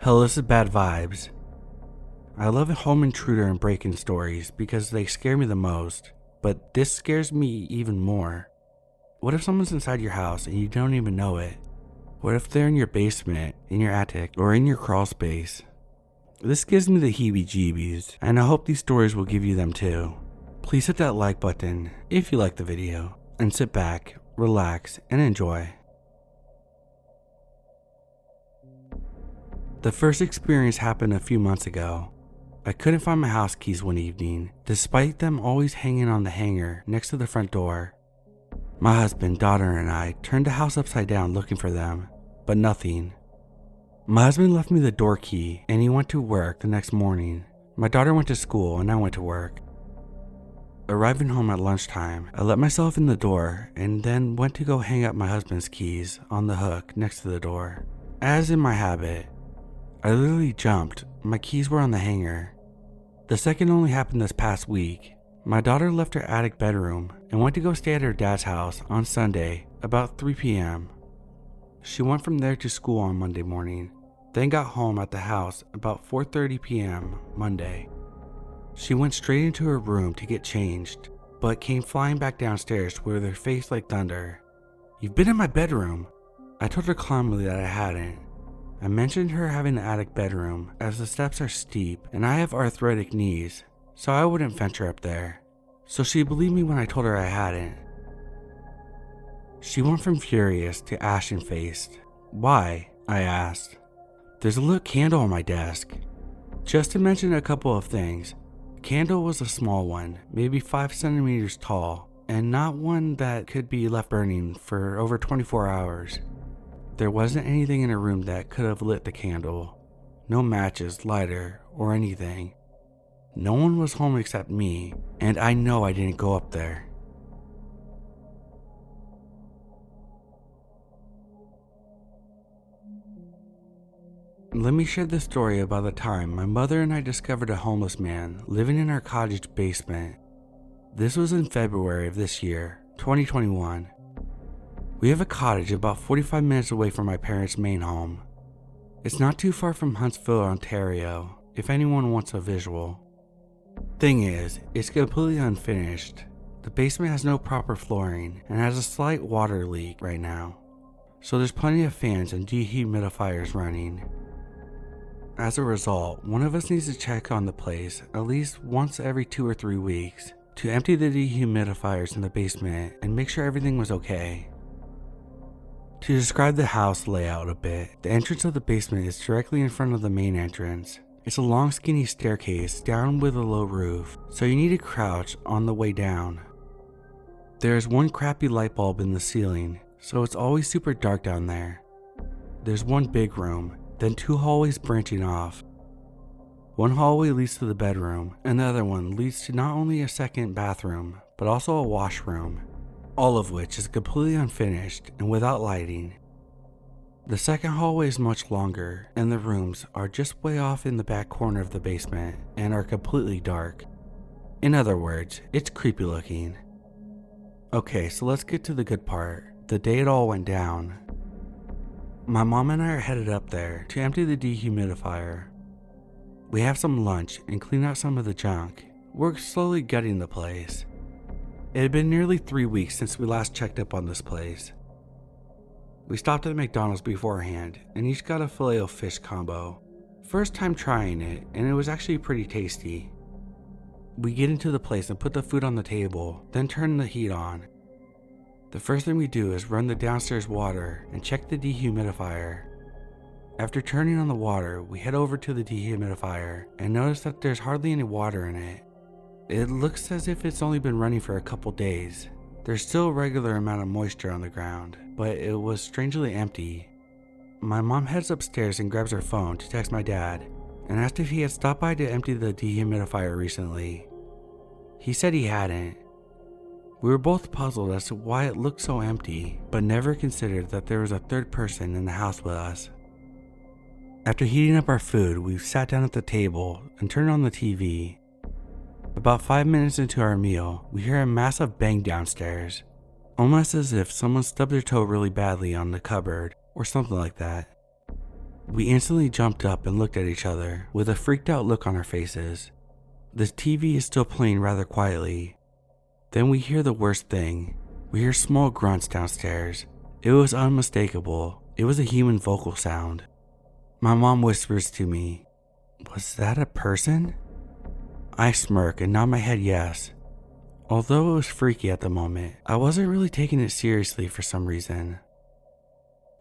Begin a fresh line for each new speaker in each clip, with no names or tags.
Hello, this is Bad Vibes. I love home intruder and break-in stories because they scare me the most, but this scares me even more. What if someone's inside your house and you don't even know it? What if they're in your basement, in your attic, or in your crawl space? This gives me the heebie-jeebies, and I hope these stories will give you them too. Please hit that like button if you like the video, and sit back, relax, and enjoy. The first experience happened a few months ago. I couldn't find my house keys one evening, despite them always hanging on the hanger next to the front door. My husband, daughter, and I turned the house upside down looking for them, but nothing. My husband left me the door key and he went to work the next morning. My daughter went to school and I went to work. Arriving home at lunchtime, I let myself in the door and then went to go hang up my husband's keys on the hook next to the door. As in my habit, I literally jumped. My keys were on the hanger. The second only happened this past week. My daughter left her attic bedroom and went to go stay at her dad's house on Sunday about 3 p.m. She went from there to school on Monday morning, then got home at the house about 4:30 p.m. Monday. She went straight into her room to get changed, but came flying back downstairs with her face like thunder. "You've been in my bedroom." I told her calmly that I hadn't. I mentioned her having an attic bedroom as the steps are steep and I have arthritic knees, so I wouldn't venture up there. So she believed me when I told her I hadn't. She went from furious to ashen-faced. "Why?" I asked. "There's a lit candle on my desk." Just to mention a couple of things, the candle was a small one, maybe 5 centimeters tall, and not one that could be left burning for over 24 hours. There wasn't anything in her room that could have lit the candle. No matches, lighter, or anything. No one was home except me, and I know I didn't go up there. Let me share this story about the time my mother and I discovered a homeless man living in our cottage basement. This was in February of this year, 2021. We have a cottage about 45 minutes away from my parents' main home. It's not too far from Huntsville, Ontario, if anyone wants a visual. Thing is, it's completely unfinished. The basement has no proper flooring and has a slight water leak right now, so there's plenty of fans and dehumidifiers running. As a result, one of us needs to check on the place at least once every 2 or 3 weeks to empty the dehumidifiers in the basement and make sure everything was okay. To describe the house layout a bit, the entrance of the basement is directly in front of the main entrance. It's a long skinny staircase down with a low roof, so you need to crouch on the way down. There is one crappy light bulb in the ceiling, so it's always super dark down there. There's one big room, then 2 hallways branching off. One hallway leads to the bedroom, and the other one leads to not only a second bathroom, but also a washroom, all of which is completely unfinished and without lighting. The second hallway is much longer, and the rooms are just way off in the back corner of the basement and are completely dark. In other words, it's creepy looking. Okay, so let's get to the good part, the day it all went down. My mom and I are headed up there to empty the dehumidifier. We have some lunch and clean out some of the junk. We're slowly gutting the place. It had been nearly 3 weeks since we last checked up on this place. We stopped at McDonald's beforehand and each got a filet-o-fish combo. First time trying it, and it was actually pretty tasty. We get into the place and put the food on the table, then turn the heat on. The first thing we do is run the downstairs water and check the dehumidifier. After turning on the water, we head over to the dehumidifier and notice that there's hardly any water in it. It looks as if it's only been running for a couple days. There's still a regular amount of moisture on the ground, but it was strangely empty. My mom heads upstairs and grabs her phone to text my dad and asked if he had stopped by to empty the dehumidifier recently. He said he hadn't. We were both puzzled as to why it looked so empty, but never considered that there was a third person in the house with us. After heating up our food, we sat down at the table and turned on the TV. About 5 minutes into our meal, we hear a massive bang downstairs, almost as if someone stubbed their toe really badly on the cupboard or something like that. We instantly jumped up and looked at each other with a freaked out look on our faces. The TV is still playing rather quietly. Then we hear the worst thing. We hear small grunts downstairs. It was unmistakable. It was a human vocal sound. My mom whispers to me, "Was that a person?" I smirk and nod my head yes. Although it was freaky at the moment, I wasn't really taking it seriously for some reason.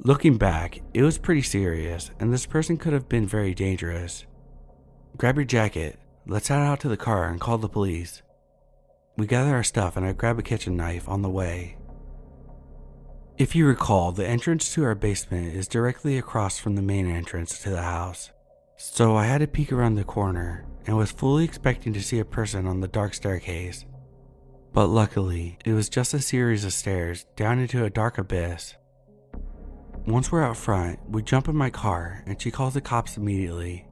Looking back, it was pretty serious, and this person could have been very dangerous. "Grab your jacket. Let's head out to the car and call the police." We gather our stuff and I grab a kitchen knife on the way. If you recall, the entrance to our basement is directly across from the main entrance to the house. So I had to peek around the corner and was fully expecting to see a person on the dark staircase. But luckily, it was just a series of stairs down into a dark abyss. Once we're out front, we jump in my car and she calls the cops immediately.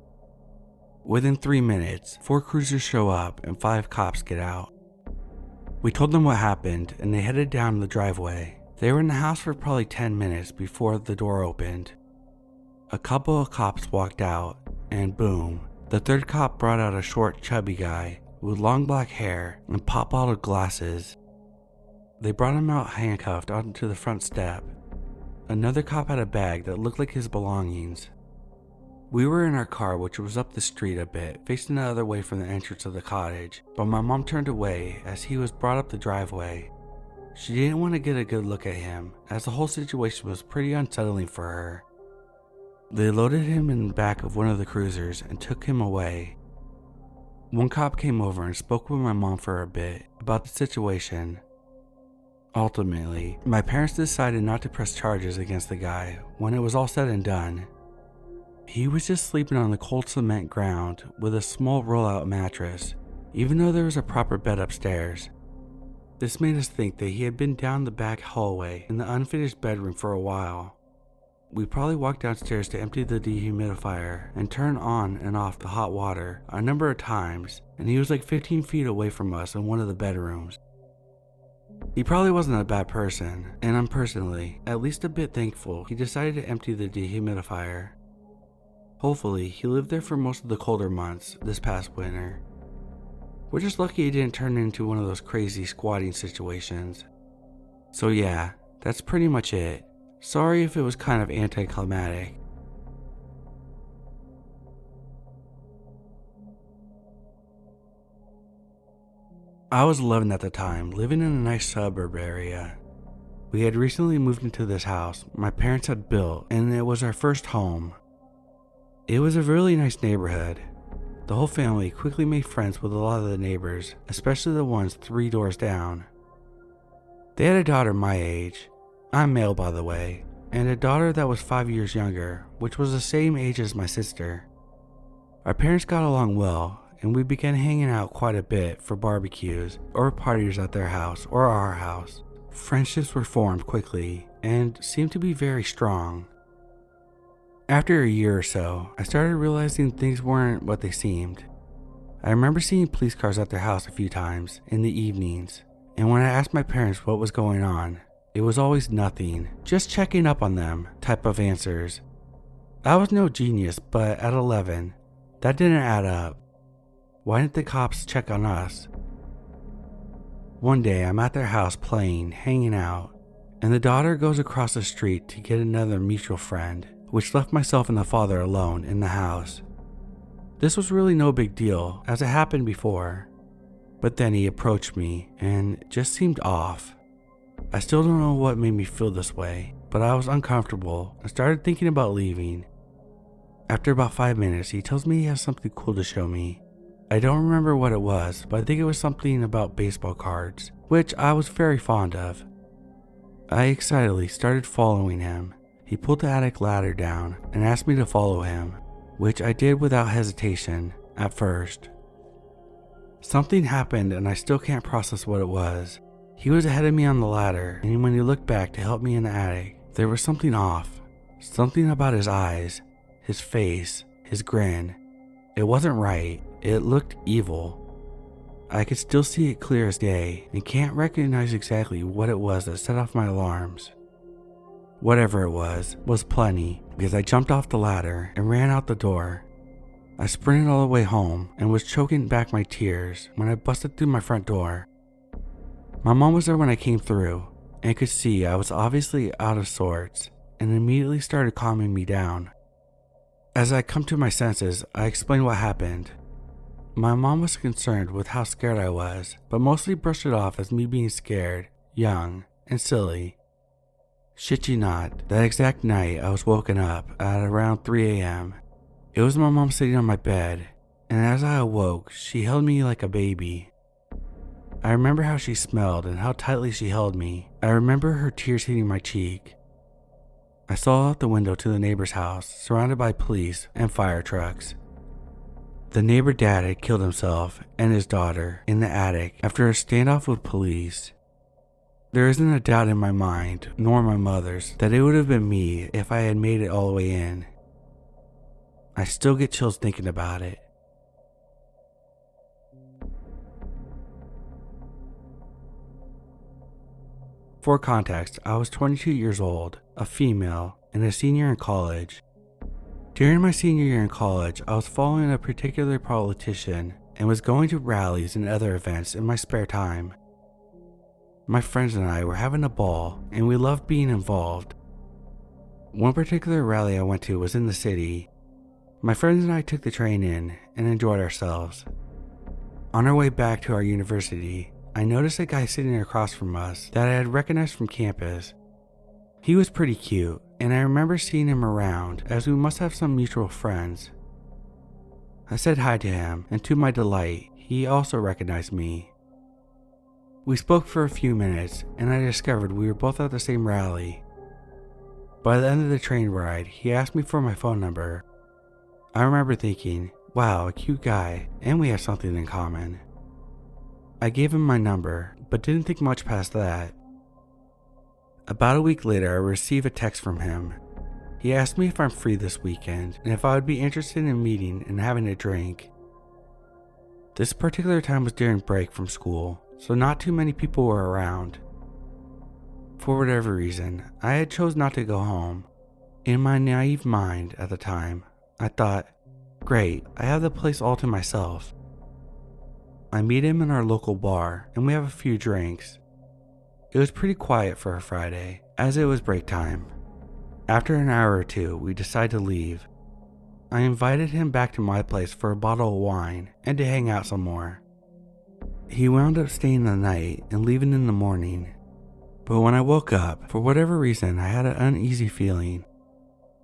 Within 3 minutes, 4 cruisers show up and 5 cops get out. We told them what happened and they headed down the driveway. They were in the house for probably 10 minutes before the door opened. A couple of cops walked out and boom, the third cop brought out a short, chubby guy with long black hair and pop-bottle glasses. They brought him out handcuffed onto the front step. Another cop had a bag that looked like his belongings. We were in our car, which was up the street a bit, facing the other way from the entrance of the cottage, but my mom turned away as he was brought up the driveway. She didn't want to get a good look at him, as the whole situation was pretty unsettling for her. They loaded him in the back of one of the cruisers and took him away. One cop came over and spoke with my mom for a bit about the situation. Ultimately, my parents decided not to press charges against the guy when it was all said and done. He was just sleeping on the cold cement ground with a small roll-out mattress, even though there was a proper bed upstairs. This made us think that he had been down the back hallway in the unfinished bedroom for a while. We probably walked downstairs to empty the dehumidifier and turn on and off the hot water a number of times, and he was like 15 feet away from us in one of the bedrooms. He probably wasn't a bad person, and I'm personally at least a bit thankful he decided to empty the dehumidifier. Hopefully, he lived there for most of the colder months this past winter. We're just lucky he didn't turn into one of those crazy squatting situations. So yeah, that's pretty much it. Sorry if it was kind of anticlimactic. I was 11 at the time, living in a nice suburb area. We had recently moved into this house my parents had built, and it was our first home. It was a really nice neighborhood. The whole family quickly made friends with a lot of the neighbors, especially the ones 3 doors down. They had a daughter my age, I'm male by the way, and a daughter that was 5 years younger, which was the same age as my sister. Our parents got along well, and we began hanging out quite a bit for barbecues or parties at their house or our house. Friendships were formed quickly and seemed to be very strong. After a year or so, I started realizing things weren't what they seemed. I remember seeing police cars at their house a few times in the evenings, and when I asked my parents what was going on, it was always nothing, just checking up on them type of answers. I was no genius, but at 11, that didn't add up. Why didn't the cops check on us? One day I'm at their house playing, hanging out, and the daughter goes across the street to get another mutual friend, which left myself and the father alone in the house. This was really no big deal, as it happened before. But then he approached me and just seemed off. I still don't know what made me feel this way, but I was uncomfortable and started thinking about leaving. After about 5 minutes, he tells me he has something cool to show me. I don't remember what it was, but I think it was something about baseball cards, which I was very fond of. I excitedly started following him. He pulled the attic ladder down and asked me to follow him, which I did without hesitation at first. Something happened and I still can't process what it was. He was ahead of me on the ladder, and when he looked back to help me in the attic, there was something off. Something about his eyes, his face, his grin. It wasn't right. It looked evil. I could still see it clear as day and can't recognize exactly what it was that set off my alarms. whatever it was plenty because I jumped off the ladder and ran out the door. I sprinted all the way home and was choking back my tears when I busted through my front door. My mom was there when I came through and could see I was obviously out of sorts and immediately started calming me down. As I come to my senses, I explained what happened. My mom was concerned with how scared I was, but mostly brushed it off as me being scared, young, and silly. Shit you not, that exact night I was woken up at around 3 a.m. It was my mom sitting on my bed, and as I awoke, she held me like a baby. I remember how she smelled and how tightly she held me. I remember her tears hitting my cheek. I saw out the window to the neighbor's house, surrounded by police and fire trucks. The neighbor dad had killed himself and his daughter in the attic after a standoff with police. There isn't a doubt in my mind, nor my mother's, that it would have been me if I had made it all the way in. I still get chills thinking about it. For context, I was 22 years old, a female, and a senior in college. During my senior year in college, I was following a particular politician and was going to rallies and other events in my spare time. My friends and I were having a ball, and we loved being involved. One particular rally I went to was in the city. My friends and I took the train in and enjoyed ourselves. On our way back to our university, I noticed a guy sitting across from us that I had recognized from campus. He was pretty cute, and I remember seeing him around as we must have some mutual friends. I said hi to him, and to my delight, he also recognized me. We spoke for a few minutes, and I discovered we were both at the same rally. By the end of the train ride, he asked me for my phone number. I remember thinking, wow, a cute guy, and we have something in common. I gave him my number, but didn't think much past that. About a week later, I received a text from him. He asked me if I'm free this weekend and if I would be interested in meeting and having a drink. This particular time was during break from school, so not too many people were around. For whatever reason, I had chose not to go home. In my naive mind at the time, I thought, great, I have the place all to myself. I meet him in our local bar and we have a few drinks. It was pretty quiet for a Friday, as it was break time. After an hour or two, we decided to leave. I invited him back to my place for a bottle of wine and to hang out some more. He wound up staying the night and leaving in the morning. But when I woke up, for whatever reason, I had an uneasy feeling.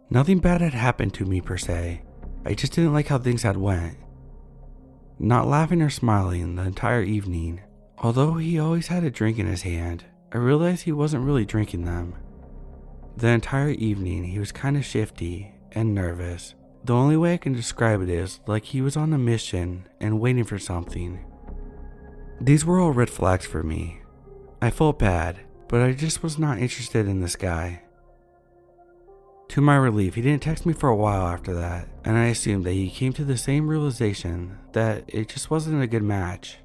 Nothing bad had happened to me per se. I just didn't like how things had went. Not laughing or smiling the entire evening. Although he always had a drink in his hand, I realized he wasn't really drinking them. The entire evening he was kind of shifty and nervous. The only way I can describe it is like he was on a mission and waiting for something. These were all red flags for me. I felt bad, but I just was not interested in this guy. To my relief, he didn't text me for a while after that, and I assumed that he came to the same realization that it just wasn't a good match.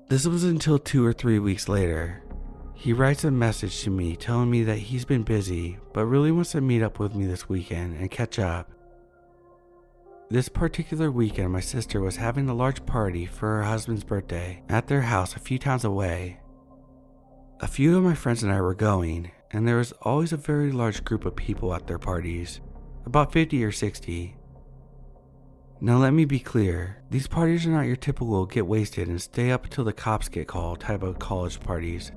This was until 2 or 3 weeks later. He writes a message to me telling me that he's been busy, but really wants to meet up with me this weekend and catch up. This particular weekend, my sister was having a large party for her husband's birthday at their house a few towns away. A few of my friends and I were going, and there was always a very large group of people at their parties, about 50 or 60. Now let me be clear, these parties are not your typical get wasted and stay up until the cops get called type of college parties.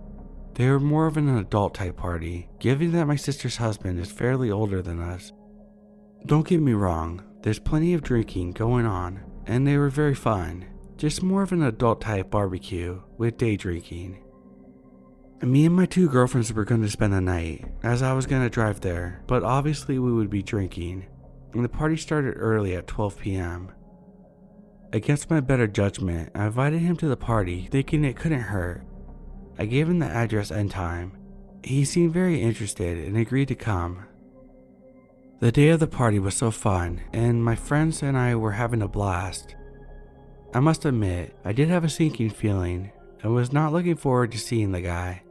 They are more of an adult type party, given that my sister's husband is fairly older than us. Don't get me wrong, there's plenty of drinking going on, and they were very fun, just more of an adult type barbecue with day drinking. Me and my 2 girlfriends were going to spend the night, as I was going to drive there, but obviously we would be drinking, and the party started early at 12 p.m. Against my better judgment, I invited him to the party, thinking it couldn't hurt. I gave him the address and time. He seemed very interested and agreed to come. The day of the party was so fun, and my friends and I were having a blast. I must admit, I did have a sinking feeling, and was not looking forward to seeing the guy.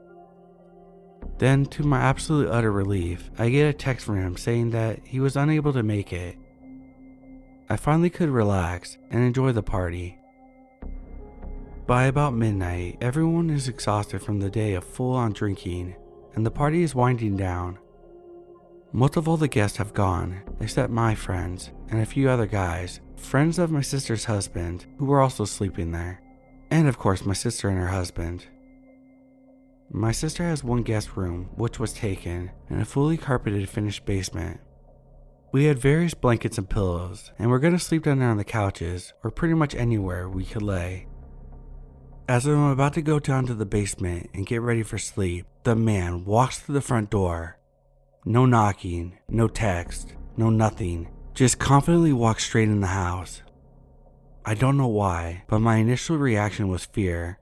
Then, to my absolute utter relief, I get a text from him saying that he was unable to make it. I finally could relax and enjoy the party. By about midnight, everyone is exhausted from the day of full-on drinking, and the party is winding down. Most of all the guests have gone, except my friends and a few other guys, friends of my sister's husband, who were also sleeping there, and of course my sister and her husband. My sister has one guest room, which was taken, and a fully carpeted finished basement. We had various blankets and pillows, and we're going to sleep down there on the couches, or pretty much anywhere we could lay. As I'm about to go down to the basement and get ready for sleep, the man walks through the front door. No knocking, no text, no nothing, just confidently walks straight in the house. I don't know why, but my initial reaction was fear.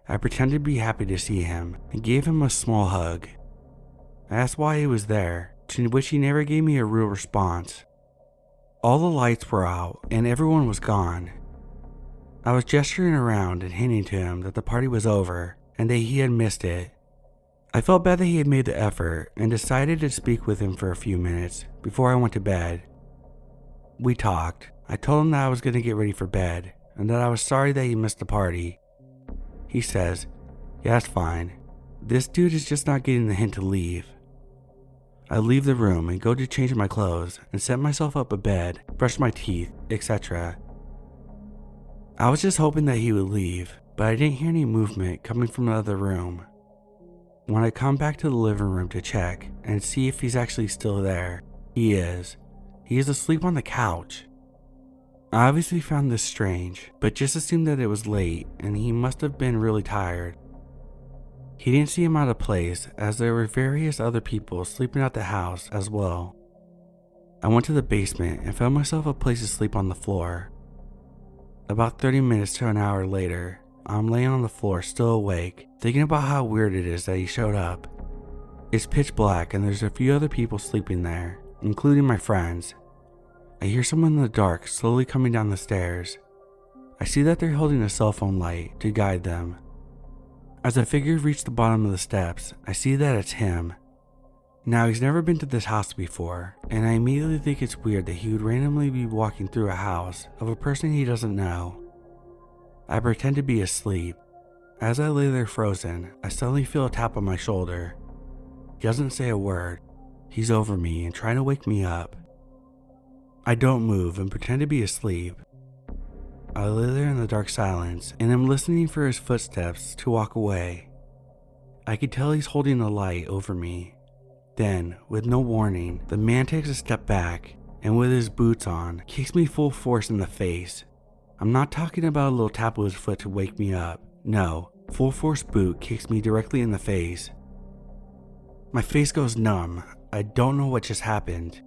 I pretended to be happy to see him and gave him a small hug. I asked why he was there, to which he never gave me a real response. All the lights were out and everyone was gone. I was gesturing around and hinting to him that the party was over and that he had missed it. I felt bad that he had made the effort and decided to speak with him for a few minutes before I went to bed. We talked. I told him that I was going to get ready for bed and that I was sorry that he missed the party. He says, "Yeah, that's fine. This dude is just not getting the hint to leave." I leave the room and go to change my clothes and set myself up a bed, brush my teeth, etc. I was just hoping that he would leave, but I didn't hear any movement coming from the other room. When I come back to the living room to check and see if he's actually still there, he is. He is asleep on the couch. I obviously found this strange, but just assumed that it was late and he must have been really tired. He didn't seem out of place as there were various other people sleeping at the house as well. I went to the basement and found myself a place to sleep on the floor. About 30 minutes to an hour later, I'm laying on the floor still awake, thinking about how weird it is that he showed up. It's pitch black and there's a few other people sleeping there, including my friends. I hear someone in the dark slowly coming down the stairs. I see that they're holding a cell phone light to guide them. As the figure reached the bottom of the steps, I see that it's him. Now, he's never been to this house before, and I immediately think it's weird that he would randomly be walking through a house of a person he doesn't know. I pretend to be asleep. As I lay there frozen, I suddenly feel a tap on my shoulder. He doesn't say a word. He's over me and trying to wake me up. I don't move and pretend to be asleep. I lay there in the dark silence and am listening for his footsteps to walk away. I can tell he's holding a light over me. Then, with no warning, the man takes a step back and with his boots on, kicks me full force in the face. I'm not talking about a little tap with his foot to wake me up. No, full force boot kicks me directly in the face. My face goes numb. I don't know what just happened.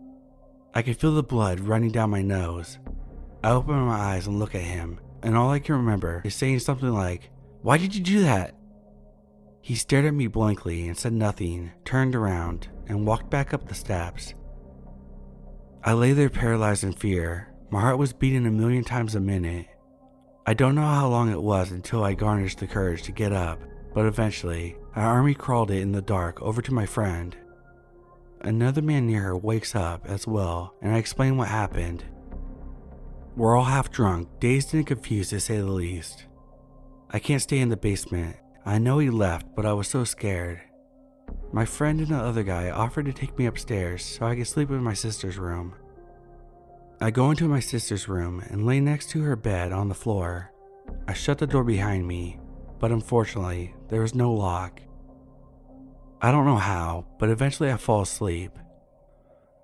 I can feel the blood running down my nose. I open my eyes and look at him, and all I can remember is saying something like, "Why did you do that?" He stared at me blankly and said nothing, turned around, and walked back up the steps. I lay there paralyzed in fear. My heart was beating a million times a minute. I don't know how long it was until I garnered the courage to get up, but eventually, I army crawled it in the dark over to my friend. Another man near her wakes up as well, and I explain what happened. We're all half drunk, dazed and confused to say the least. I can't stay in the basement. I know he left, but I was so scared. My friend and the other guy offered to take me upstairs so I could sleep in my sister's room. I go into my sister's room and lay next to her bed on the floor. I shut the door behind me, but unfortunately, there was no lock. I don't know how, but eventually I fall asleep.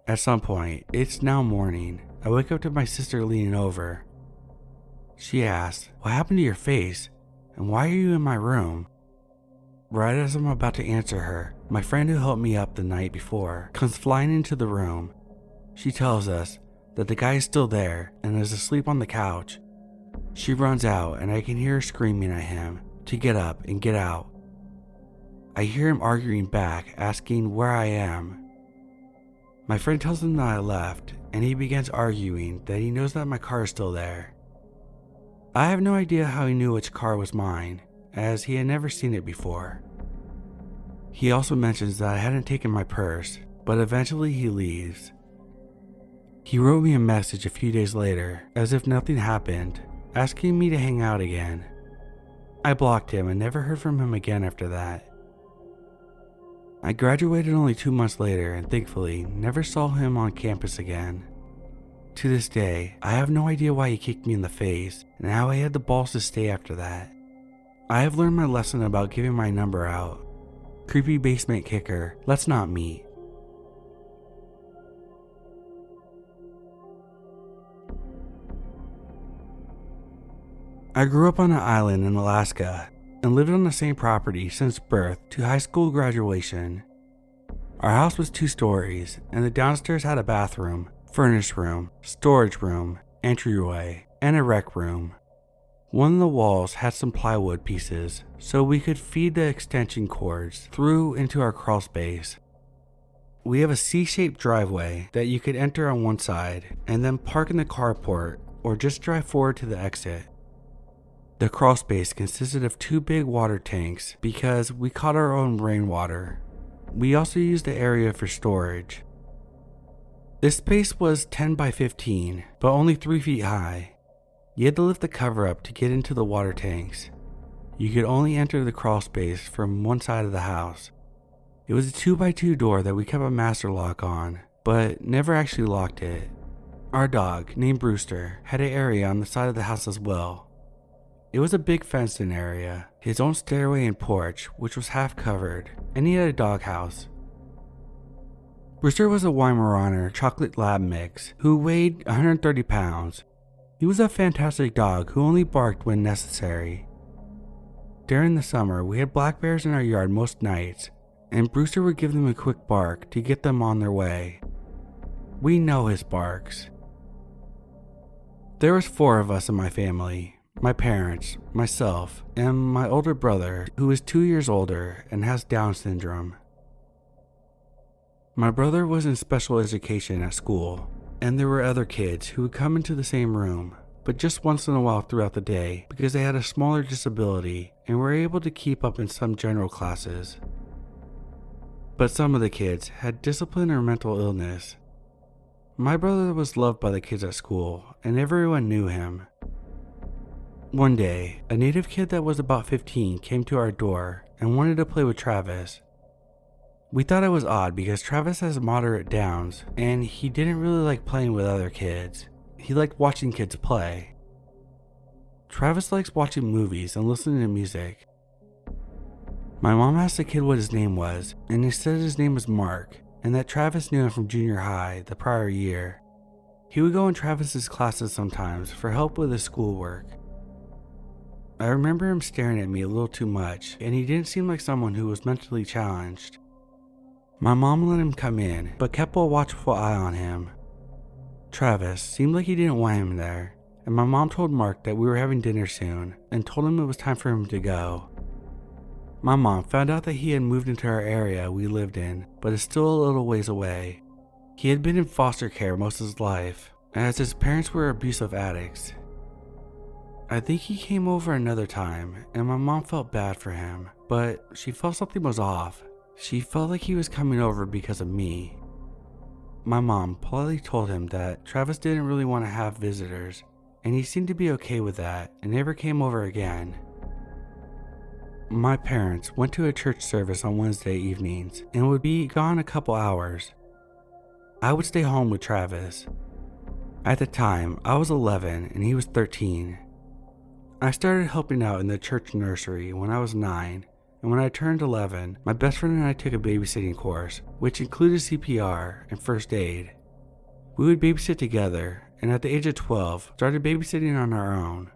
At some point, it's now morning, I wake up to my sister leaning over. She asks, "What happened to your face? And why are you in my room?" Right as I'm about to answer her, my friend who helped me up the night before comes flying into the room. She tells us that the guy is still there and is asleep on the couch. She runs out and I can hear her screaming at him to get up and get out. I hear him arguing back, asking where I am. My friend tells him that I left, and he begins arguing that he knows that my car is still there. I have no idea how he knew which car was mine, as he had never seen it before. He also mentions that I hadn't taken my purse, but eventually he leaves. He wrote me a message a few days later, as if nothing happened, asking me to hang out again. I blocked him and never heard from him again after that. I graduated only 2 months later and thankfully never saw him on campus again. To this day, I have no idea why he kicked me in the face and how he had the balls to stay after that. I have learned my lesson about giving my number out. Creepy basement kicker, let's not meet. I grew up on an island in Alaska and lived on the same property since birth to high school graduation. Our house was 2 stories, and the downstairs had a bathroom, furnace room, storage room, entryway, and a rec room. One of the walls had some plywood pieces, so we could feed the extension cords through into our crawlspace. We have a C-shaped driveway that you could enter on one side and then park in the carport or just drive forward to the exit. The crawlspace consisted of 2 big water tanks because we caught our own rainwater. We also used the area for storage. This space was 10 by 15, but only 3 feet high. You had to lift the cover up to get into the water tanks. You could only enter the crawlspace from one side of the house. It was a 2x2 door that we kept a master lock on, but never actually locked it. Our dog, named Brewster, had an area on the side of the house as well. It was a big fenced-in area, his own stairway and porch, which was half covered, and he had a doghouse. Brewster was a Weimaraner chocolate lab mix who weighed 130 pounds. He was a fantastic dog who only barked when necessary. During the summer, we had black bears in our yard most nights, and Brewster would give them a quick bark to get them on their way. We know his barks. There was 4 of us in my family. My parents, myself, and my older brother, who is 2 years older and has Down syndrome. My brother was in special education at school, and there were other kids who would come into the same room, but just once in a while throughout the day because they had a smaller disability and were able to keep up in some general classes. But some of the kids had discipline or mental illness. My brother was loved by the kids at school, and everyone knew him. One day, a native kid that was about 15 came to our door and wanted to play with Travis. We thought it was odd because Travis has moderate Downs and he didn't really like playing with other kids. He liked watching kids play. Travis likes watching movies and listening to music. My mom asked the kid what his name was, and he said his name was Mark and that Travis knew him from junior high the prior year. He would go in Travis's classes sometimes for help with his schoolwork. I remember him staring at me a little too much, and he didn't seem like someone who was mentally challenged. My mom let him come in, but kept a watchful eye on him. Travis seemed like he didn't want him there, and my mom told Mark that we were having dinner soon, and told him it was time for him to go. My mom found out that he had moved into our area we lived in, but is still a little ways away. He had been in foster care most of his life, as his parents were abusive addicts. I think he came over another time, and my mom felt bad for him, but she felt something was off. She felt like he was coming over because of me. My mom politely told him that Travis didn't really want to have visitors, and he seemed to be okay with that and never came over again. My parents went to a church service on Wednesday evenings and would be gone a couple hours. I would stay home with Travis. At the time, I was 11 and he was 13. I started helping out in the church nursery when I was 9, and when I turned 11, my best friend and I took a babysitting course, which included CPR and first aid. We would babysit together, and at the age of 12, started babysitting on our own.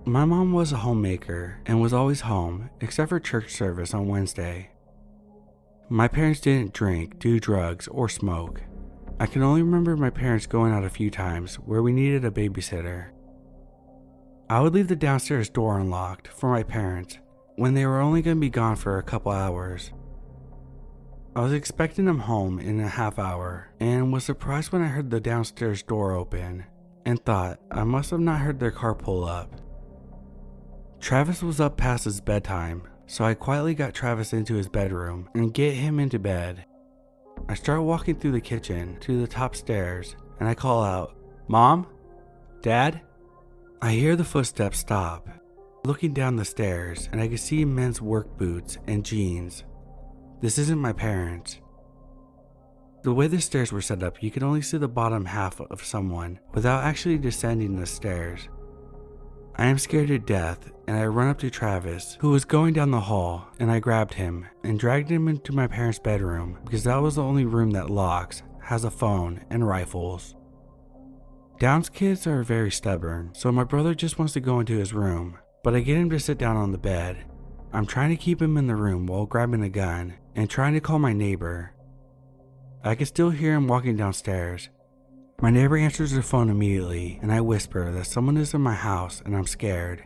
My mom was a homemaker and was always home, except for church service on Wednesday. My parents didn't drink, do drugs, or smoke. I can only remember my parents going out a few times where we needed a babysitter. I would leave the downstairs door unlocked for my parents when they were only going to be gone for a couple hours. I was expecting them home in a half hour and was surprised when I heard the downstairs door open and thought I must have not heard their car pull up. Travis was up past his bedtime, so I quietly got Travis into his bedroom and get him into bed. I start walking through the kitchen to the top stairs and I call out, "Mom? Dad?" I hear the footsteps stop. Looking down the stairs and I can see men's work boots and jeans. This isn't my parents. The way the stairs were set up, you could only see the bottom half of someone without actually descending the stairs. I am scared to death and I run up to Travis, who was going down the hall, and I grabbed him and dragged him into my parents' bedroom because that was the only room that locks, has a phone, and rifles. Down's kids are very stubborn, so my brother just wants to go into his room, but I get him to sit down on the bed. I'm trying to keep him in the room while grabbing a gun and trying to call my neighbor. I can still hear him walking downstairs. My neighbor answers her phone immediately and I whisper that someone is in my house and I'm scared.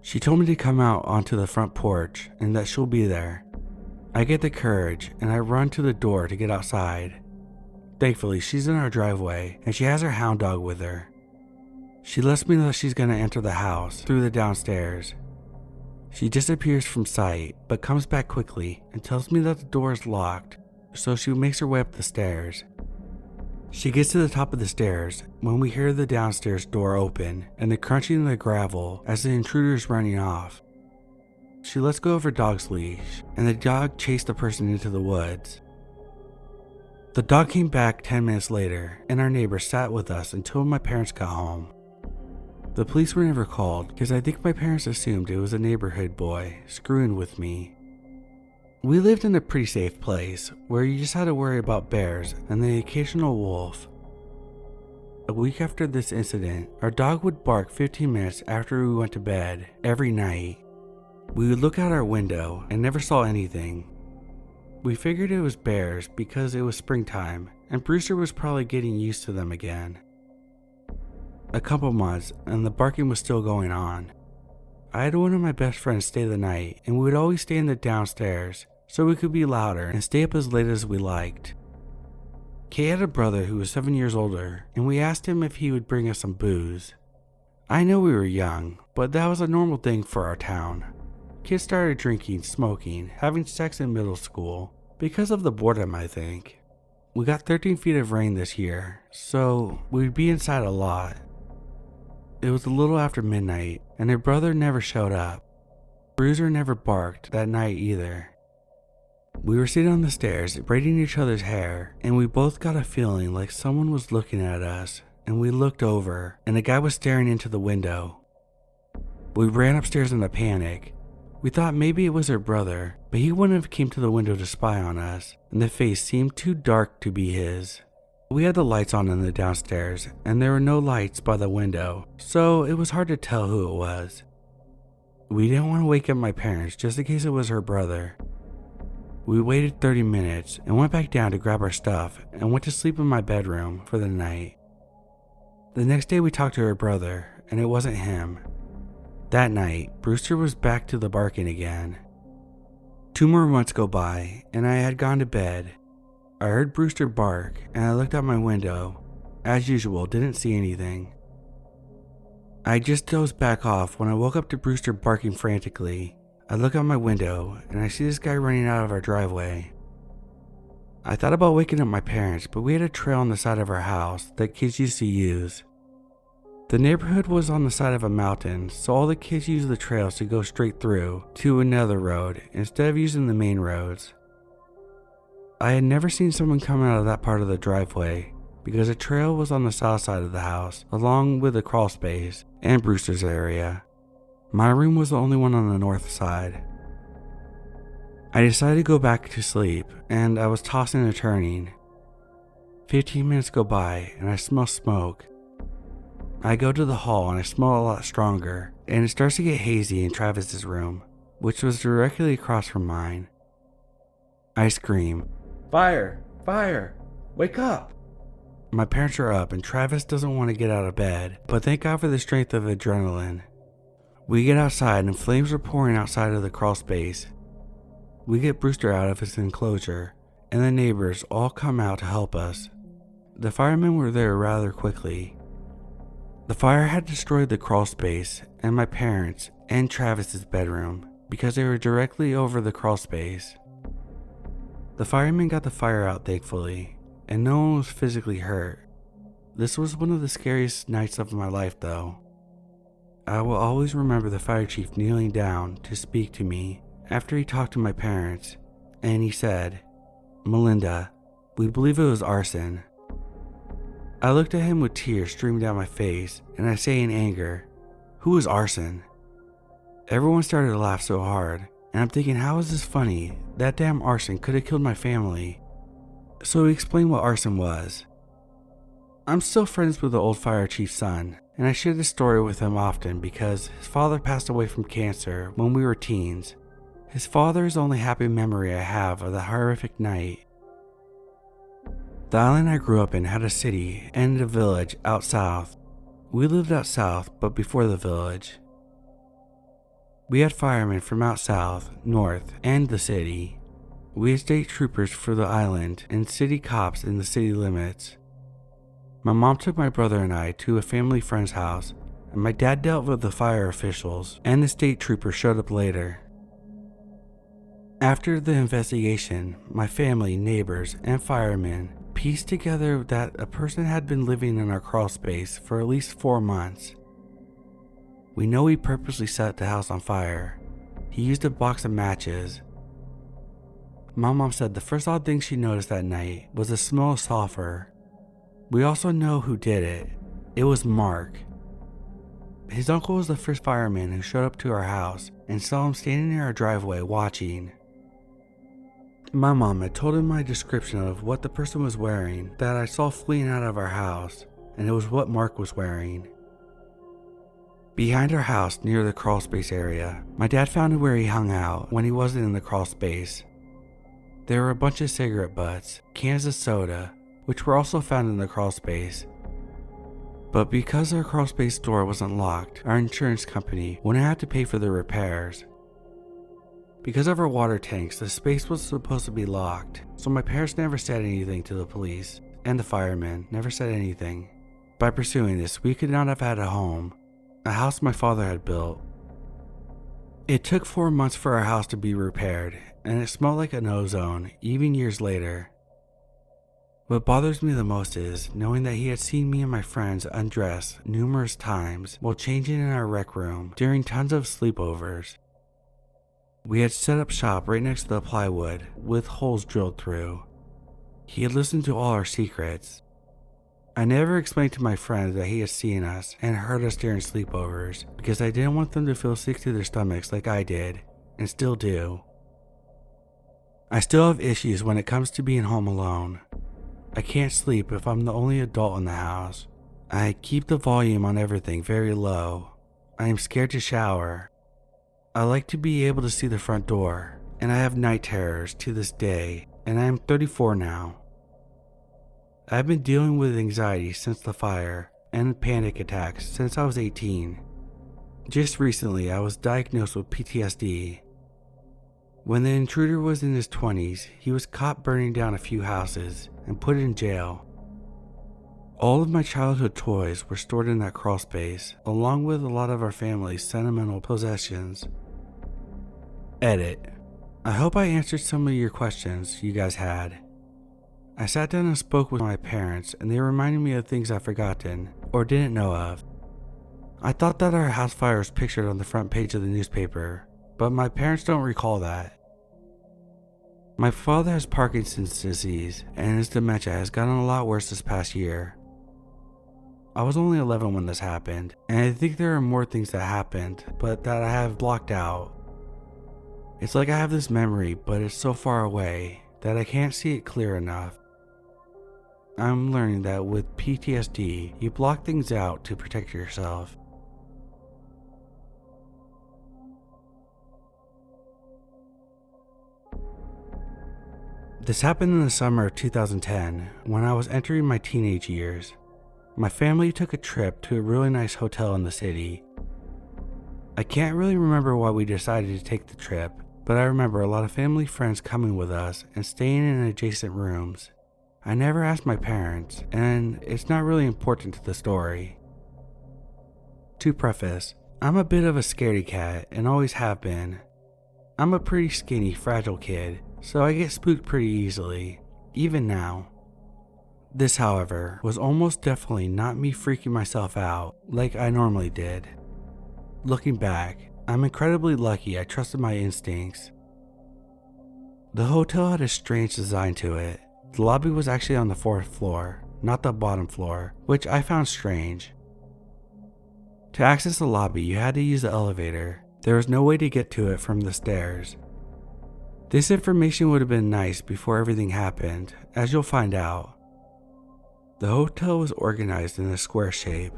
She told me to come out onto the front porch and that she'll be there. I get the courage and I run to the door to get outside. Thankfully, she's in our driveway and she has her hound dog with her. She lets me know that she's going to enter the house through the downstairs. She disappears from sight but comes back quickly and tells me that the door is locked, so she makes her way up the stairs. She gets to the top of the stairs when we hear the downstairs door open and the crunching of the gravel as the intruder is running off. She lets go of her dog's leash and the dog chased the person into the woods. The dog came back 10 minutes later and our neighbor sat with us until my parents got home. The police were never called because I think my parents assumed it was a neighborhood boy screwing with me. We lived in a pretty safe place where you just had to worry about bears and the occasional wolf. A week after this incident, our dog would bark 15 minutes after we went to bed every night. We would look out our window and never saw anything. We figured it was bears because it was springtime and Brewster was probably getting used to them again. A couple months and the barking was still going on. I had one of my best friends stay the night and we would always stay in the downstairs so we could be louder and stay up as late as we liked. Kay had a brother who was 7 years older and we asked him if he would bring us some booze. I know we were young, but that was a normal thing for our town. Kids started drinking, smoking, having sex in middle school because of the boredom, I think. We got 13 feet of rain this year, so we'd be inside a lot. It was a little after midnight and her brother never showed up. Bruiser never barked that night either. We were sitting on the stairs braiding each other's hair and we both got a feeling like someone was looking at us, and we looked over and a guy was staring into the window. We ran upstairs in a panic. We thought maybe it was her brother, but he wouldn't have came to the window to spy on us and the face seemed too dark to be his. We had the lights on in the downstairs and there were no lights by the window, so it was hard to tell who it was. We didn't want to wake up my parents just in case it was her brother. We waited 30 minutes and went back down to grab our stuff and went to sleep in my bedroom for the night. The next day we talked to her brother and it wasn't him. That night, Brewster was back to the barking again. 2 more months go by and I had gone to bed. I heard Brewster bark and I looked out my window. As usual, didn't see anything. I just dozed back off when I woke up to Brewster barking frantically. I look out my window and I see this guy running out of our driveway. I thought about waking up my parents, but we had a trail on the side of our house that kids used to use. The neighborhood was on the side of a mountain, so all the kids used the trails to go straight through to another road instead of using the main roads. I had never seen someone come out of that part of the driveway because the trail was on the south side of the house along with the crawlspace and Brewster's area. My room was the only one on the north side. I decided to go back to sleep and I was tossing and turning. 15 minutes go by and I smell smoke. I go to the hall and I smell a lot stronger and it starts to get hazy in Travis's room, which was directly across from mine. I scream, "Fire! Fire! Wake up!" My parents are up and Travis doesn't want to get out of bed, but thank God for the strength of adrenaline. We get outside and flames are pouring outside of the crawl space. We get Brewster out of his enclosure and the neighbors all come out to help us. The firemen were there rather quickly. The fire had destroyed the crawl space and my parents' and Travis's bedroom, because they were directly over the crawlspace. The firemen got the fire out thankfully, and no one was physically hurt. This was one of the scariest nights of my life though. I will always remember the fire chief kneeling down to speak to me after he talked to my parents, and he said, "Melinda, we believe it was arson." I looked at him with tears streaming down my face, and I say in anger, "Who is arson?" Everyone started to laugh so hard, and I'm thinking, how is this funny? That damn arson could have killed my family. So he explained what arson was. I'm still friends with the old fire chief's son, and I share this story with him often because his father passed away from cancer when we were teens. His father is the only happy memory I have of that horrific night. The island I grew up in had a city and a village out south. We lived out south, but before the village. We had firemen from out south, north, and the city. We had state troopers for the island and city cops in the city limits. My mom took my brother and I to a family friend's house, and my dad dealt with the fire officials, and the state troopers showed up later. After the investigation, my family, neighbors, and firemen pieced together that a person had been living in our crawlspace for at least 4 months. We know he purposely set the house on fire. He used a box of matches. My mom said the first odd thing she noticed that night was the smell of sulfur. We also know who did it. It was Mark. His uncle was the first fireman who showed up to our house and saw him standing near our driveway watching. My mom had told him my description of what the person was wearing that I saw fleeing out of our house, and it was what Mark was wearing. Behind our house near the crawlspace area, my dad found where he hung out when he wasn't in the crawlspace. There were a bunch of cigarette butts, cans of soda, which were also found in the crawlspace. But because our crawlspace door wasn't locked, our insurance company wouldn't have to pay for the repairs. Because of our water tanks, the space was supposed to be locked, so my parents never said anything to the police, and the firemen never said anything. By pursuing this, we could not have had a home, a house my father had built. It took 4 months for our house to be repaired, and it smelled like an ozone, even years later. What bothers me the most is knowing that he had seen me and my friends undress numerous times while changing in our rec room during tons of sleepovers. We had set up shop right next to the plywood with holes drilled through. He had listened to all our secrets. I never explained to my friends that he had seen us and heard us during sleepovers because I didn't want them to feel sick to their stomachs like I did, and still do. I still have issues when it comes to being home alone. I can't sleep if I'm the only adult in the house. I keep the volume on everything very low. I am scared to shower. I like to be able to see the front door, and I have night terrors to this day, and I am 34 now. I've been dealing with anxiety since the fire and panic attacks since I was 18. Just recently, I was diagnosed with PTSD. When the intruder was in his 20s, he was caught burning down a few houses and put in jail. All of my childhood toys were stored in that crawlspace, along with a lot of our family's sentimental possessions. Edit. I hope I answered some of your questions you guys had. I sat down and spoke with my parents, and they reminded me of things I've forgotten or didn't know of. I thought that our house fire was pictured on the front page of the newspaper, but my parents don't recall that. My father has Parkinson's disease, and his dementia has gotten a lot worse this past year. I was only 11 when this happened, and I think there are more things that happened, but that I have blocked out. It's like I have this memory, but it's so far away that I can't see it clear enough. I'm learning that with PTSD, you block things out to protect yourself. This happened in the summer of 2010, when I was entering my teenage years. My family took a trip to a really nice hotel in the city. I can't really remember why we decided to take the trip, but I remember a lot of family friends coming with us and staying in adjacent rooms. I never asked my parents, and it's not really important to the story. To preface, I'm a bit of a scaredy cat and always have been. I'm a pretty skinny, fragile kid, so I get spooked pretty easily, even now. This, however, was almost definitely not me freaking myself out like I normally did. Looking back, I'm incredibly lucky I trusted my instincts. The hotel had a strange design to it. The lobby was actually on the 4th floor, not the bottom floor, which I found strange. To access the lobby, you had to use the elevator. There was no way to get to it from the stairs. This information would have been nice before everything happened, as you'll find out. The hotel was organized in a square shape.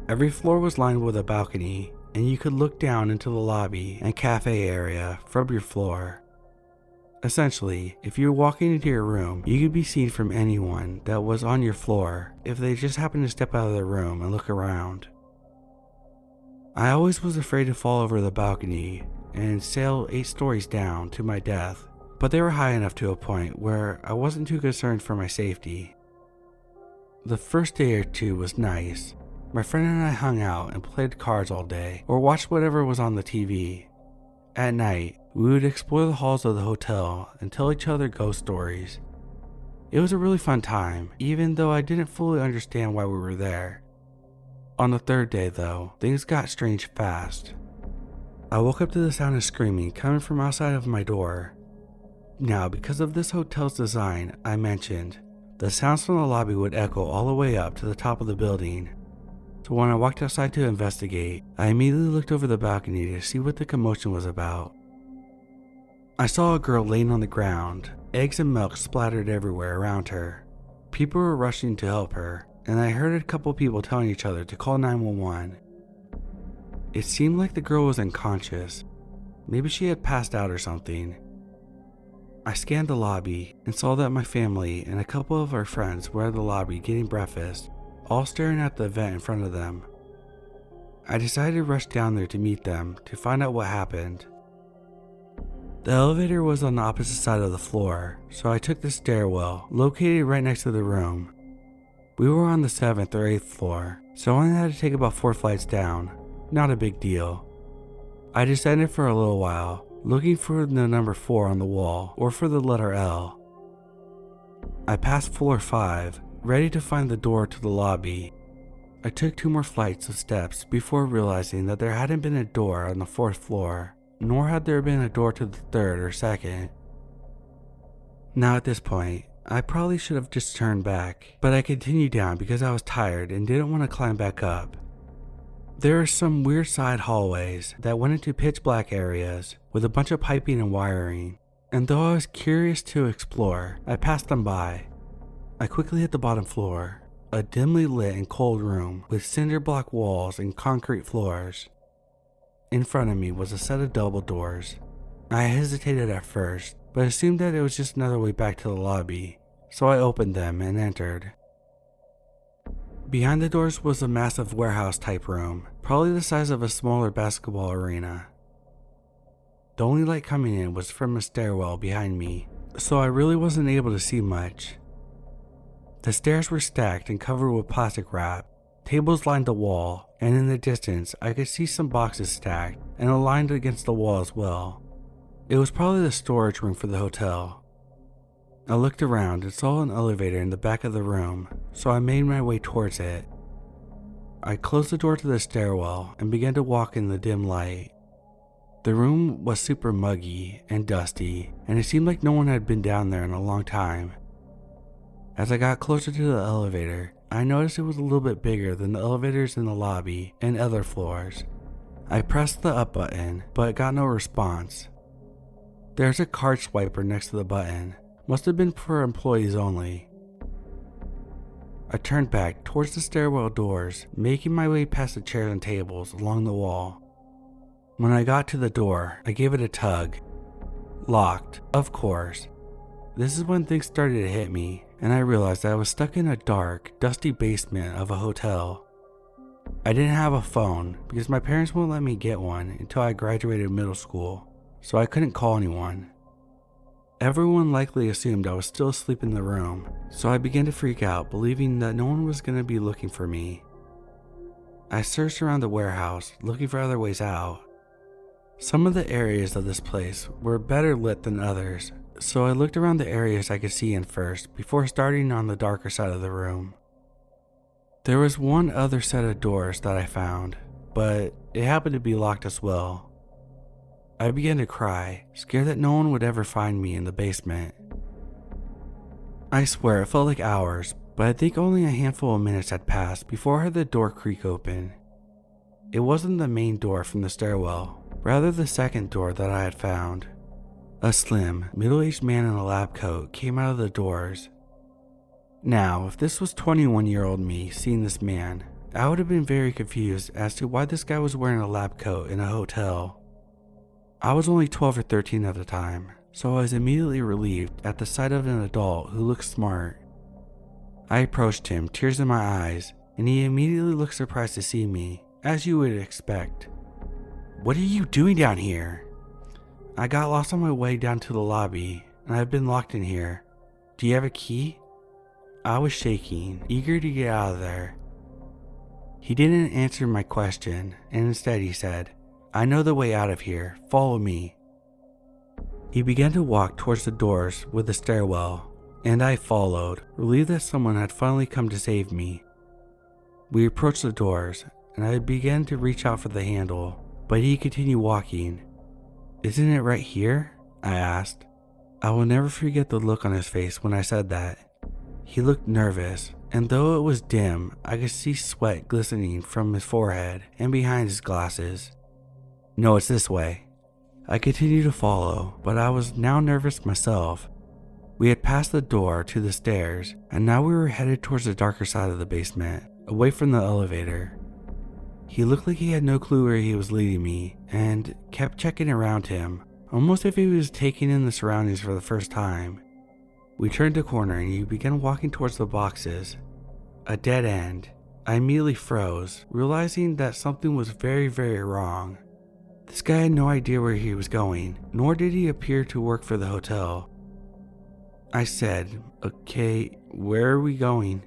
Every floor was lined with a balcony, and you could look down into the lobby and cafe area from your floor. Essentially, if you were walking into your room, you could be seen from anyone that was on your floor if they just happened to step out of their room and look around. I always was afraid to fall over the balcony and sail 8 stories down to my death, but they were high enough to a point where I wasn't too concerned for my safety. The first day or two was nice. My friend and I hung out and played cards all day or watched whatever was on the TV. At night, we would explore the halls of the hotel and tell each other ghost stories. It was a really fun time, even though I didn't fully understand why we were there. On the 3rd day though, things got strange fast. I woke up to the sound of screaming coming from outside of my door. Now, because of this hotel's design I mentioned, the sounds from the lobby would echo all the way up to the top of the building. So when I walked outside to investigate, I immediately looked over the balcony to see what the commotion was about. I saw a girl laying on the ground, eggs and milk splattered everywhere around her. People were rushing to help her, and I heard a couple people telling each other to call 911. It seemed like the girl was unconscious. Maybe she had passed out or something. I scanned the lobby and saw that my family and a couple of our friends were at the lobby getting breakfast, all staring at the event in front of them. I decided to rush down there to meet them to find out what happened. The elevator was on the opposite side of the floor, so I took the stairwell located right next to the room. We were on the 7th or 8th floor, so I only had to take about 4 flights down. Not a big deal. I descended for a little while, looking for the number 4 on the wall or for the letter L. I passed floor 5, ready to find the door to the lobby. I took 2 more flights of steps before realizing that there hadn't been a door on the 4th floor, nor had there been a door to the 3rd or 2nd. Now at this point, I probably should have just turned back, but I continued down because I was tired and didn't want to climb back up. There are some weird side hallways that went into pitch black areas with a bunch of piping and wiring, and though I was curious to explore, I passed them by. I quickly hit the bottom floor, a dimly lit and cold room with cinder block walls and concrete floors. In front of me was a set of double doors. I hesitated at first, but assumed that it was just another way back to the lobby, so I opened them and entered. Behind the doors was a massive warehouse-type room, probably the size of a smaller basketball arena. The only light coming in was from a stairwell behind me, so I really wasn't able to see much. The stairs were stacked and covered with plastic wrap. Tables lined the wall, and in the distance I could see some boxes stacked and aligned against the wall as well. It was probably the storage room for the hotel. I looked around and saw an elevator in the back of the room, so I made my way towards it. I closed the door to the stairwell and began to walk in the dim light. The room was super muggy and dusty, and it seemed like no one had been down there in a long time. As I got closer to the elevator, I noticed it was a little bit bigger than the elevators in the lobby and other floors. I pressed the up button, but got no response. There's a card swiper next to the button. Must have been for employees only. I turned back towards the stairwell doors, making my way past the chairs and tables along the wall. When I got to the door, I gave it a tug. Locked, of course. This is when things started to hit me, and I realized that I was stuck in a dark, dusty basement of a hotel. I didn't have a phone because my parents wouldn't let me get one until I graduated middle school, so I couldn't call anyone. Everyone likely assumed I was still asleep in the room, so I began to freak out, believing that no one was going to be looking for me. I searched around the warehouse, looking for other ways out. Some of the areas of this place were better lit than others, so I looked around the areas I could see in first before starting on the darker side of the room. There was one other set of doors that I found, but it happened to be locked as well. I began to cry, scared that no one would ever find me in the basement. I swear it felt like hours, but I think only a handful of minutes had passed before I heard the door creak open. It wasn't the main door from the stairwell, rather the second door that I had found. A slim, middle-aged man in a lab coat came out of the doors. Now, if this was 21-year-old me seeing this man, I would have been very confused as to why this guy was wearing a lab coat in a hotel. I was only 12 or 13 at the time, so I was immediately relieved at the sight of an adult who looked smart. I approached him, tears in my eyes, and he immediately looked surprised to see me, as you would expect. "What are you doing down here?" "I got lost on my way down to the lobby, and I've been locked in here. Do you have a key?" I was shaking, eager to get out of there. He didn't answer my question, and instead he said, "I know the way out of here, follow me." He began to walk towards the doors with the stairwell, and I followed, relieved that someone had finally come to save me. We approached the doors, and I began to reach out for the handle, but he continued walking. "Isn't it right here?" I asked. I will never forget the look on his face when I said that. He looked nervous, and though it was dim, I could see sweat glistening from his forehead and behind his glasses. "No, it's this way." I continued to follow, but I was now nervous myself. We had passed the door to the stairs, and now we were headed towards the darker side of the basement, away from the elevator. He looked like he had no clue where he was leading me, and kept checking around him, almost if he was taking in the surroundings for the first time. We turned a corner and he began walking towards the boxes. A dead end. I immediately froze, realizing that something was very, very wrong. This guy had no idea where he was going, nor did he appear to work for the hotel. I said, "Okay, where are we going?"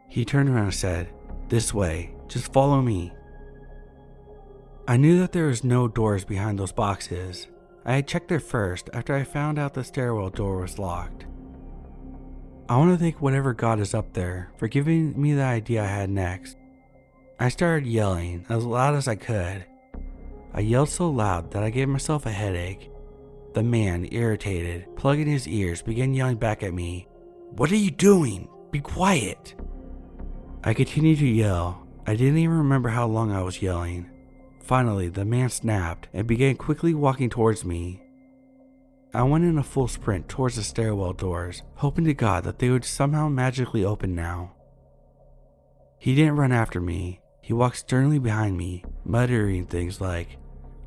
He turned around and said, "This way, just follow me." I knew that there was no doors behind those boxes. I had checked there first after I found out the stairwell door was locked. I want to thank whatever God is up there for giving me the idea I had next. I started yelling as loud as I could. I yelled so loud that I gave myself a headache. The man, irritated, plugging his ears, began yelling back at me, "What are you doing? Be quiet!" I continued to yell. I didn't even remember how long I was yelling. Finally, the man snapped and began quickly walking towards me. I went in a full sprint towards the stairwell doors, hoping to God that they would somehow magically open now. He didn't run after me. He walked sternly behind me, muttering things like,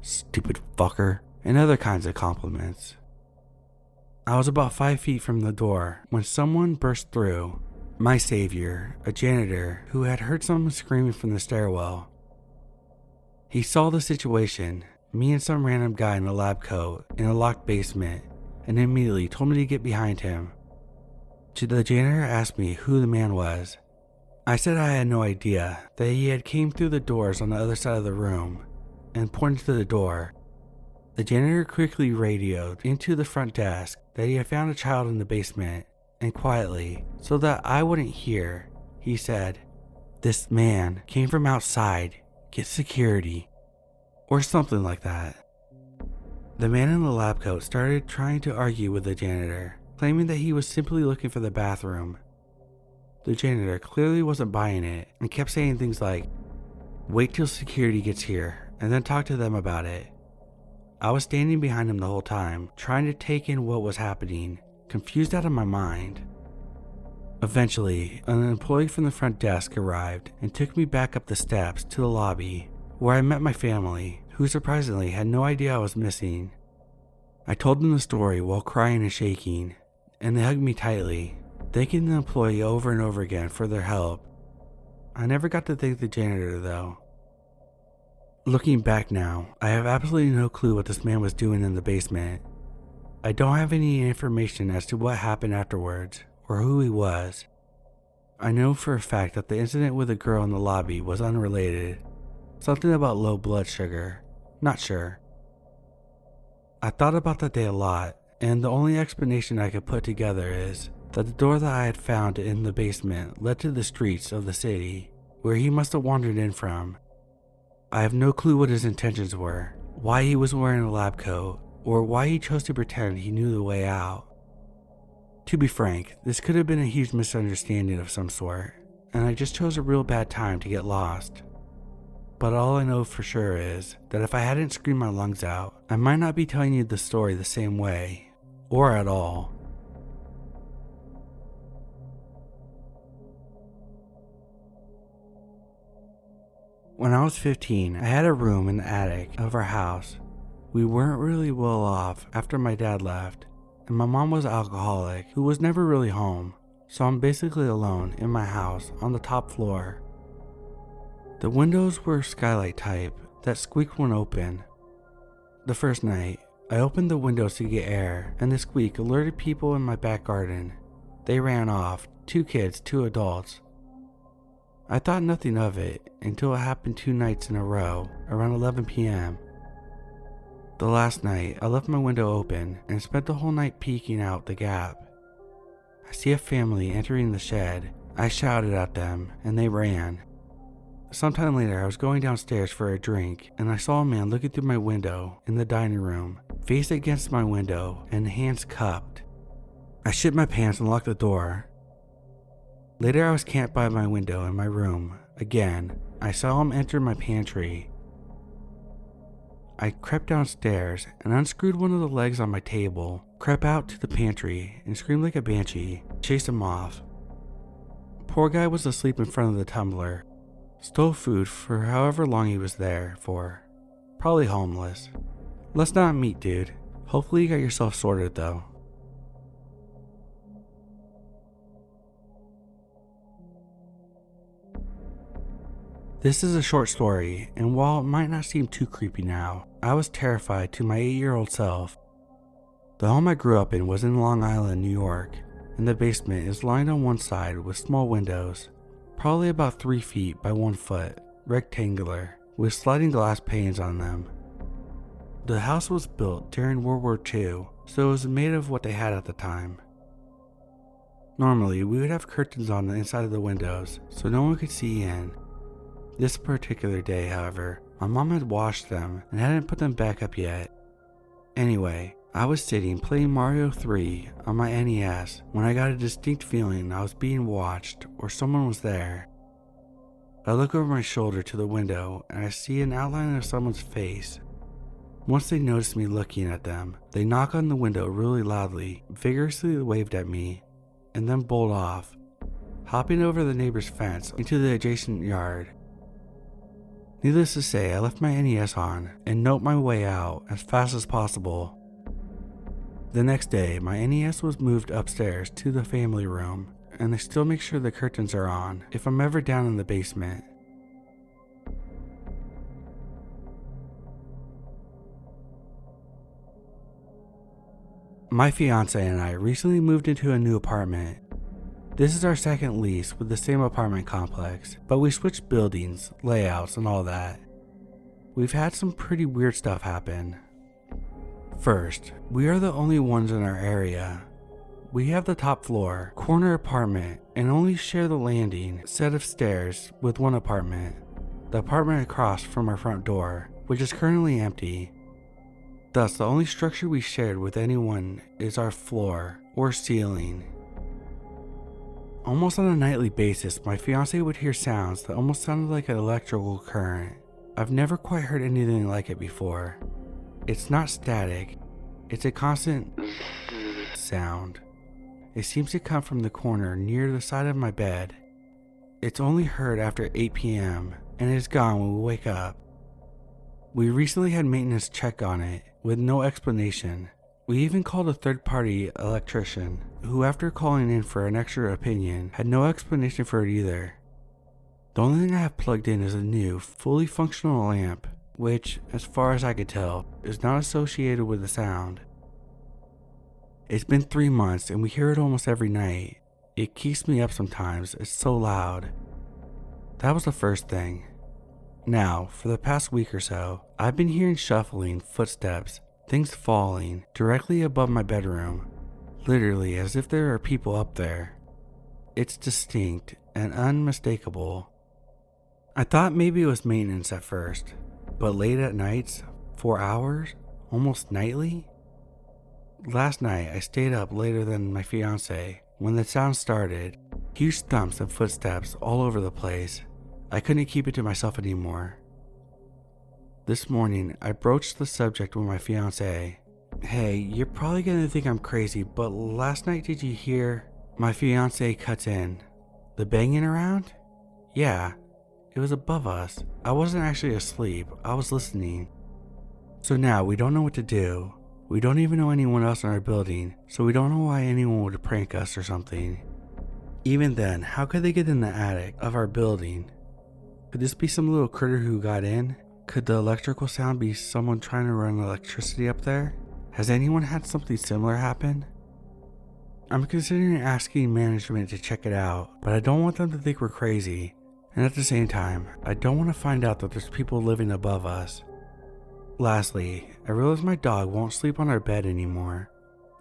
"Stupid fucker," and other kinds of compliments. I was about 5 feet from the door when someone burst through. My savior, a janitor who had heard someone screaming from the stairwell. He saw the situation, me and some random guy in a lab coat in a locked basement, and immediately told me to get behind him. The janitor asked me who the man was. I said I had no idea, that he had came through the doors on the other side of the room, and pointed to the door. The janitor quickly radioed into the front desk that he had found a child in the basement, and quietly, so that I wouldn't hear, he said, "This man came from outside. Get security," or something like that. The man in the lab coat started trying to argue with the janitor, claiming that he was simply looking for the bathroom. The janitor clearly wasn't buying it and kept saying things like, "Wait till security gets here and then talk to them about it." I was standing behind him the whole time, trying to take in what was happening, confused out of my mind. Eventually, an employee from the front desk arrived and took me back up the steps to the lobby, where I met my family, who surprisingly had no idea I was missing. I told them the story while crying and shaking, and they hugged me tightly, thanking the employee over and over again for their help. I never got to thank the janitor though. Looking back now, I have absolutely no clue what this man was doing in the basement. I don't have any information as to what happened afterwards, or who he was. I know for a fact that the incident with the girl in the lobby was unrelated. Something about low blood sugar. Not sure. I thought about that day a lot, and the only explanation I could put together is that the door that I had found in the basement led to the streets of the city, where he must have wandered in from. I have no clue what his intentions were, why he was wearing a lab coat, or why he chose to pretend he knew the way out. To be frank, this could have been a huge misunderstanding of some sort, and I just chose a real bad time to get lost. But all I know for sure is that if I hadn't screamed my lungs out, I might not be telling you the story the same way, or at all. When I was 15, I had a room in the attic of our house. We weren't really well off after my dad left, and my mom was an alcoholic who was never really home, so I'm basically alone in my house on the top floor. The windows were skylight type that squeaked when open. The first night, I opened the windows to get air, and the squeak alerted people in my back garden. They ran off, 2 kids, 2 adults. I thought nothing of it until it happened 2 nights in a row around 11 p.m. The last night, I left my window open and spent the whole night peeking out the gap. I see a family entering the shed. I shouted at them and they ran. Sometime later, I was going downstairs for a drink and I saw a man looking through my window in the dining room, face against my window and hands cupped. I shit my pants and locked the door. Later, I was camped by my window in my room. Again, I saw him enter my pantry. I crept downstairs and unscrewed one of the legs on my table, crept out to the pantry and screamed like a banshee, chased him off. Poor guy was asleep in front of the tumbler. Stole food for however long he was there for. Probably homeless. Let's not meet, dude. Hopefully you got yourself sorted though. This is a short story, and while it might not seem too creepy now, I was terrified to my 8-year-old self. The home I grew up in was in Long Island, New York, and the basement is lined on one side with small windows, probably about 3 feet by 1 foot, rectangular, with sliding glass panes on them. The house was built during World War II, so it was made of what they had at the time. Normally, we would have curtains on the inside of the windows, so no one could see in. This particular day, however, my mom had washed them and hadn't put them back up yet. Anyway, I was sitting playing Mario 3 on my NES when I got a distinct feeling I was being watched or someone was there. I look over my shoulder to the window and I see an outline of someone's face. Once they noticed me looking at them, they knock on the window really loudly, vigorously waved at me, and then bowled off, hopping over the neighbor's fence into the adjacent yard. Needless to say, I left my NES on and noped my way out as fast as possible. The next day, my NES was moved upstairs to the family room, and I still make sure the curtains are on if I'm ever down in the basement. My fiance and I recently moved into a new apartment. This is our second lease with the same apartment complex, but we switched buildings, layouts, and all that. We've had some pretty weird stuff happen. First, we are the only ones in our area. We have the top floor, corner apartment, and only share the landing set of stairs with one apartment, the apartment across from our front door, which is currently empty. Thus, the only structure we shared with anyone is our floor or ceiling. Almost on a nightly basis, my fiance would hear sounds that almost sounded like an electrical current. I've never quite heard anything like it before. It's not static, it's a constant sound. It seems to come from the corner near the side of my bed. It's only heard after 8 p.m. and is gone when we wake up. We recently had maintenance check on it with no explanation. We even called a third-party electrician, who after calling in for an extra opinion, had no explanation for it either. The only thing I have plugged in is a new, fully functional lamp, which, as far as I could tell, is not associated with the sound. It's been 3 months and we hear it almost every night. It keeps me up sometimes, it's so loud. That was the first thing. Now, for the past week or so, I've been hearing shuffling footsteps things falling directly above my bedroom, literally as if there are people up there. It's distinct and unmistakable. I thought maybe it was maintenance at first, but late at nights, 4 hours, almost nightly? Last night I stayed up later than my fiance when the sound started, huge thumps and footsteps all over the place. I couldn't keep it to myself anymore. This morning I broached the subject with my fiance. Hey, you're probably gonna think I'm crazy, but last night did you hear? My fiance cuts in. The banging around? Yeah, it was above us. I wasn't actually asleep, I was listening. So now we don't know what to do. We don't even know anyone else in our building, so we don't know why anyone would prank us or something. Even then, how could they get in the attic of our building? Could this be some little critter who got in? Could the electrical sound be someone trying to run electricity up there? Has anyone had something similar happen? I'm considering asking management to check it out, but I don't want them to think we're crazy. And at the same time, I don't want to find out that there's people living above us. Lastly, I realize my dog won't sleep on our bed anymore.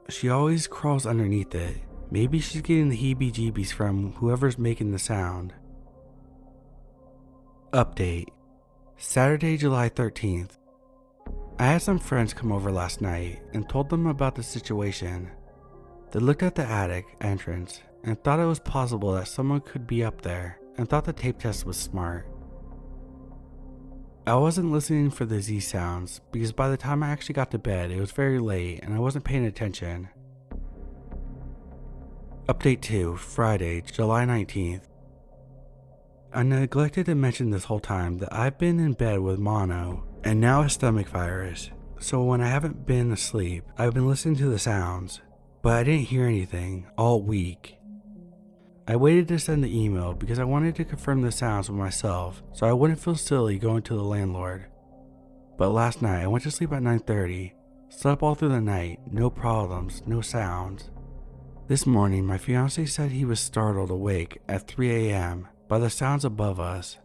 She always crawls underneath it. Maybe she's getting the heebie-jeebies from whoever's making the sound. Update. Saturday, July 13th. I had some friends come over last night and told them about the situation. They looked at the attic entrance and thought it was possible that someone could be up there and thought the tape test was smart. I wasn't listening for the Z sounds because by the time I actually got to bed it was very late and I wasn't paying attention. Update 2, Friday, July 19th. I neglected to mention this whole time that I've been in bed with mono and now a stomach virus, so when I haven't been asleep, I've been listening to the sounds, but I didn't hear anything all week. I waited to send the email because I wanted to confirm the sounds with myself so I wouldn't feel silly going to the landlord. But last night I went to sleep at 9:30, slept all through the night, no problems, no sounds. This morning my fiance said he was startled awake at 3 a.m. by the sounds above us.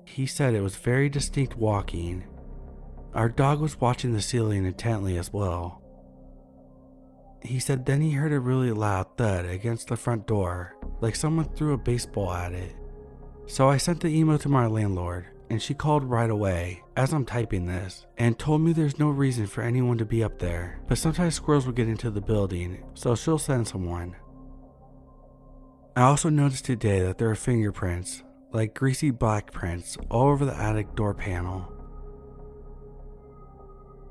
He said it was very distinct walking. Our dog was watching the ceiling intently as well. He said then he heard a really loud thud against the front door, like someone threw a baseball at it. So I sent the email to my landlord, and she called right away as I'm typing this, and told me there's no reason for anyone to be up there, but sometimes squirrels will get into the building, so she'll send someone. I also noticed today that there are fingerprints, like greasy black prints, all over the attic door panel.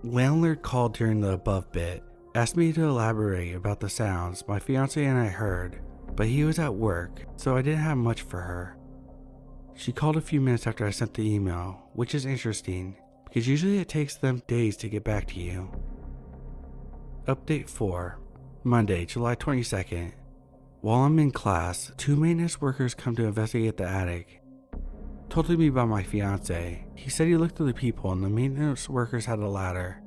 Landlord called during the above bit, asked me to elaborate about the sounds my fiance and I heard, but he was at work, so I didn't have much for her. She called a few minutes after I sent the email, which is interesting, because usually it takes them days to get back to you. Update 4, Monday, July 22nd. While I'm in class, 2 maintenance workers come to investigate the attic. Told to me by my fiance. He said he looked through the people and the maintenance workers had a ladder.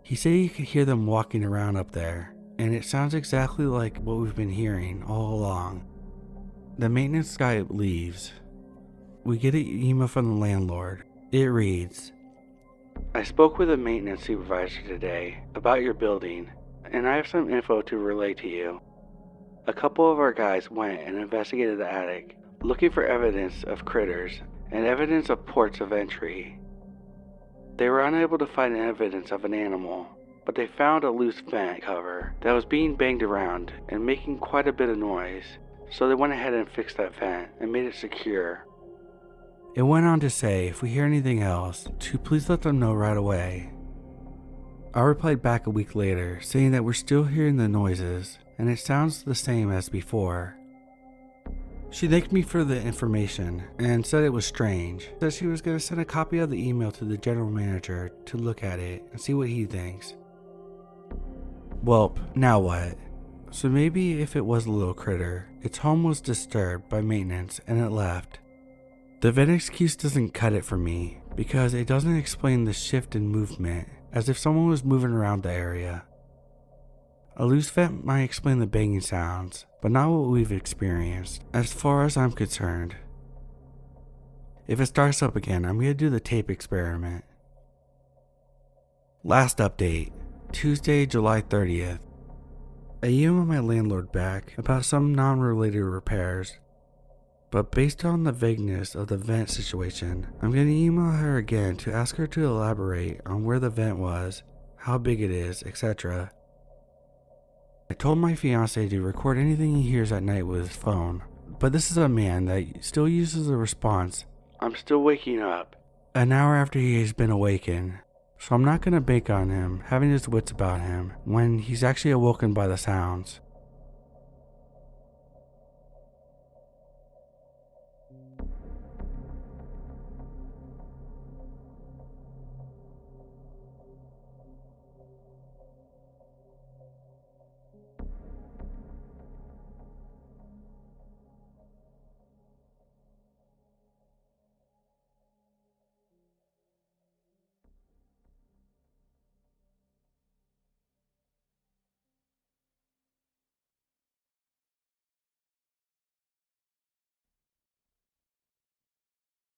He said he could hear them walking around up there, and it sounds exactly like what we've been hearing all along. The maintenance guy leaves. We get an email from the landlord. It reads, I spoke with a maintenance supervisor today about your building, and I have some info to relay to you. A couple of our guys went and investigated the attic, looking for evidence of critters and evidence of ports of entry. They were unable to find evidence of an animal, but they found a loose vent cover that was being banged around and making quite a bit of noise, so they went ahead and fixed that vent and made it secure. It went on to say if we hear anything else, to please let them know right away. I replied back a week later saying that we're still hearing the noises and it sounds the same as before. She thanked me for the information and said it was strange, that she was going to send a copy of the email to the general manager to look at it and see what he thinks. Welp, now what? So maybe if it was a little critter, its home was disturbed by maintenance and it left. The vent excuse doesn't cut it for me because it doesn't explain the shift in movement, as if someone was moving around the area. A loose vent might explain the banging sounds, but not what we've experienced, as far as I'm concerned. If it starts up again, I'm going to do the tape experiment. Last update, Tuesday, July 30th. I emailed my landlord back about some non-related repairs, but based on the vagueness of the vent situation, I'm going to email her again to ask her to elaborate on where the vent was, how big it is, etc. I told my fiance to record anything he hears at night with his phone, but this is a man that still uses the response, "I'm still waking up," an hour after he has been awakened, so I'm not going to bank on him having his wits about him when he's actually awoken by the sounds.